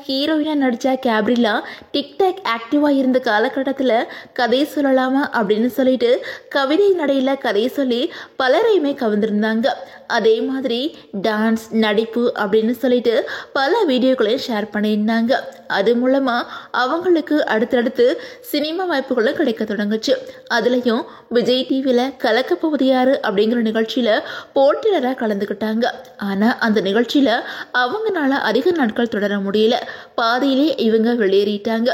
ஹீரோயினாக நடித்த Gabriela TikTok ஆக்டிவாக இருந்த காலகட்டத்தில் கதை சொல்லலாமா அப்படின்னு சொல்லிட்டு கவிதை நடையில் கதை சொல்லி பலரையுமே கவர்ந்திருந்தாங்க. அதே மாதிரி டான்ஸ் நடிப்பு அப்படின்னு சொல்லிட்டு பல வீடியோக்களையும் ஷேர் பண்ணியிருந்தாங்க. அது மூலமாக அவங்களுக்கு அடுத்தடுத்து சினிமா வாய்ப்புகளும் கிடைக்க தொடங்குச்சு. அதுலேயும் விஜய் டிவியில் கலக்கப்போவது யாரு அப்படிங்கிற நிகழ்ச்சியில் போட்டியாளராக கலந்துக்கிட்டாங்க. ஆனால் அந்த நிகழ்ச்சியில் அவங்களால அதிக நாட்கள் தொடர முடியல. பாதியிலே இவங்க வெளியேறிட்டாங்க.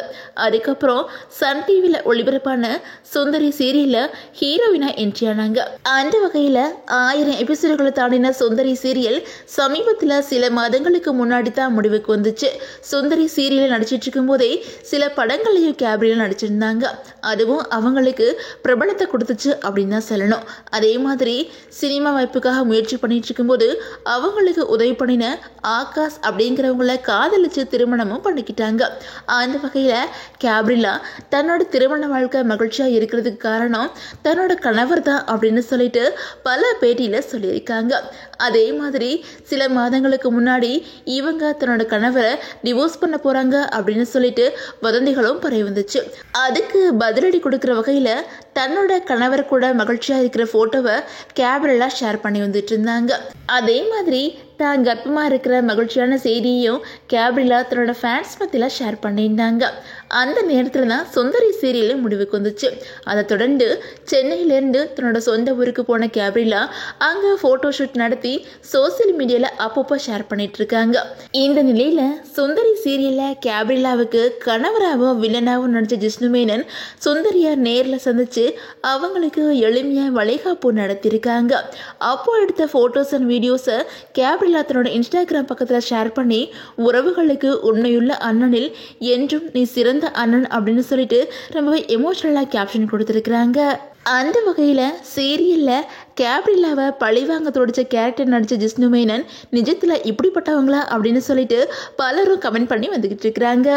அதுக்கப்புறம் சன் டிவியில் ஒளிபரப்பான சுந்தரி சீரியலில் ஹீரோயினா என்ட்ரி ஆனாங்க. அந்த வகையில் 1000 எபிசோடுகளை தாண்டின சுந்தரி சீரியல் சமீபத்தில் சில மாதங்களுக்கு முன்னாடி தான் முடிவுக்கு வந்துச்சு. சுந்தரி சீரியலில் நடிச்சிட்டு இருக்கும் போதே சில படங்களையும் கேப்ரியில் நடிச்சிருந்தாங்க. அதுவும் அவங்களுக்கு பிரபலத்தை கொடுத்துச்சு அப்படின்னு தான் சொல்லணும். அதே மாதிரி சினிமா வாய்ப்புக்காக முயற்சி பண்ணிட்டு இருக்கும்போது அவங்களுக்கு உதவி பண்ணின ஆகாஷ் அப்படிங்கிறவங்கள காதலிச்சு திருமணமும் பண்ணிக்கிட்டாங்க. அந்த வகையில் கேப்ரிலா தன்னோட திருமண வாழ்க்கை மகிழ்ச்சியாக இருக்கிறதுக்கு காரணம் தன்னோட கணவர் தான் அப்படின்னு சொல்லிட்டு பல பேட்டியில் சொல்லியிருக்காங்க. அதே மாதிரி சில மாதங்களுக்கு முன்னாடி இவங்க தன்னோட கணவரை டிவோர்ஸ் பண்ண போகிறாங்க அப்படின்னு சொல்லிட்டு வதந்திகளும் பரவி வந்துச்சு. அதுக்கு பதிலடி கொடுக்குற வகையில் தன்னோட கணவர் கூட மகிழ்ச்சியாக இருக்கிற ஃபோட்டோவை கேப்ரிலா ஷேர் பண்ணி வந்துட்டு இருந்தாங்க. அதே மாதிரி தான் கர்ப்பமாக இருக்கிற மகிழ்ச்சியான செய்தியையும் கேப்ரிலா தன்னோட ஃபேன்ஸ் மத்தியில் ஷேர் பண்ணியிருந்தாங்க. அந்த நேரத்தில் தான் சுந்தரி சீரியலும் முடிவுக்கு வந்துச்சு. அதை தொடர்ந்து சென்னையிலேருந்து தன்னோட சொந்த ஊருக்கு போன கேப்ரிலா அங்கே ஃபோட்டோ ஷூட் நடத்தி சோசியல் மீடியாவில் அப்பப்போ ஷேர் பண்ணிட்டு இருக்காங்க. இந்த நிலையில் சுந்தரி சீரியலில் கேப்ரிலாவுக்கு கணவராகவும் வில்லனாகவும் நடித்த ஜிஷ்ணு மேனன் சுந்தரியை நேரில் சந்திச்சு அவங்களுக்கு எளிமையாக வளைகாப்பு நடத்தியிருக்காங்க. அப்போ எடுத்த ஃபோட்டோஸ் அண்ட் வீடியோஸை கேப்ரிலா தன்னோட இன்ஸ்டாகிராம் பக்கத்தில் ஷேர் பண்ணி உறவுகளுக்கு உண்மையுள்ள அண்ணனில் என்றும் நீ சிறந்த அண்ணன் அப்படின்னு சொல்லிட்டு ரொம்பவே எமோஷனலாக கேப்ஷன் கொடுத்துருக்குறாங்க. அந்த வகையில் சீரியலில் கேப்ரிலாவை பழிவாங்க துடிச்ச கேரக்டர் நடித்த ஜிஷ்ணு மேனன் நிஜத்தில் இப்படிப்பட்டவங்களா அப்படின்னு சொல்லிட்டு பலரும் கமெண்ட் பண்ணி வந்துக்கிட்டு இருக்கிறாங்க.